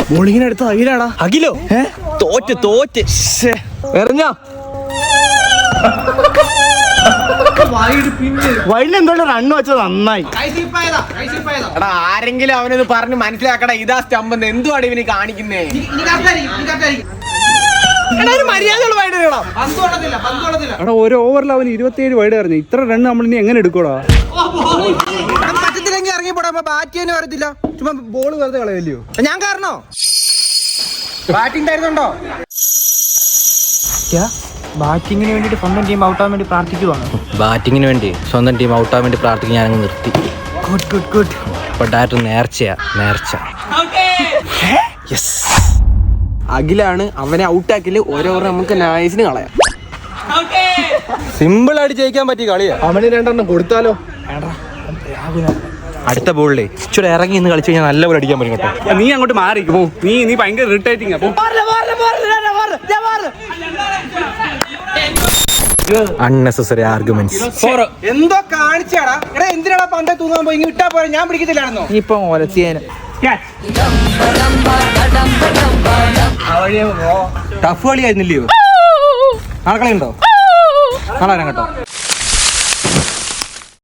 ബോളിങ്ങിനടുത്ത് അഖിലാടാ. അഖിലോ? തോറ്റ് എറിഞ്ഞോ? വൈഡിലെന്തോ റണ്ണ് വെച്ചത് നന്നായി. എടാ ആരെങ്കിലും അവനത് പറഞ്ഞ് മനസ്സിലാക്കടാ, ഇതാ സ്റ്റമ്പ്. എന്തുവാണ് ഇവന് കാണിക്കുന്നേ? എടാ ഒരു ഓവറിൽ അവന് 27 വൈഡ് എറിഞ്ഞു. ഇത്ര റണ്ണ് നമ്മൾ ഇനി എങ്ങനെ എടുക്കൂടാ? പറ്റത്തില്ലെങ്കിൽ ഇറങ്ങിപ്പോടാ, ബാറ്റ് ചെയ്യാനും അറിയത്തില്ല. ചുമ്മാ ബോൾ വെറുതെ കളയല്ലയോ? ഞാൻ കാരണോ? ബാറ്റിംഗ് തരുന്നുണ്ടോ? ബാറ്റിങ്ങിന് വേണ്ടിട്ട് സ്വന്തം ടീം ഔട്ടാൻ വേണ്ടി പ്രാർത്ഥിക്കുവാണ്. ബാറ്റിങ്ങിന് വേണ്ടി സ്വന്തം ടീം ഔട്ടാൻ വേണ്ടി പ്രാർത്ഥിക്കാൻ ഞാനങ്ങ് നിർത്തി. ഗുഡ്. ഇപ്പൊ ഡയറക്ടർ നേർച്ച. അഖിലാണ് അവനെ ഔട്ടാക്കില്. ഓരോ നമുക്ക് നൈസിന് കളയാം. സിമ്പിൾ ആയിട്ട് ജയിക്കാൻ പറ്റിയ കളിയാ. അവന് 2 എണ്ണം കൊടുത്താലോ? അടുത്ത ബോളിലേ ഇച്ചിരി ഇറങ്ങി നിന്ന് കളിച്ചു കഴിഞ്ഞാൽ നല്ല പോലെ അടിക്കാൻ പറ്റും കേട്ടോ. നീ അങ്ങോട്ട് മാറിക്ക് പോ. നീ ഭയങ്കര ഇറിറ്റേറ്റിംഗ്. അപ്പൊ അൺനെസസറി ആർഗ്യുമെന്റ്സ്. എന്തോ കാണിച്ചാടാ. എടാ എന്തിനാടാ പന്തേ തൂങ്ങാൻ പോയി? ഇങ്ങ് വിട്ടാ പോയാ ഞാൻ പിടിക്കത്തില്ലായിരുന്നോ? ഇപ്പൊ ഒലച്ചിയാനും ടഫ് കളിയായിരുന്നില്ലയോ? നാളെ കളിയുണ്ടോ? നാളെ വരാം കേട്ടോ.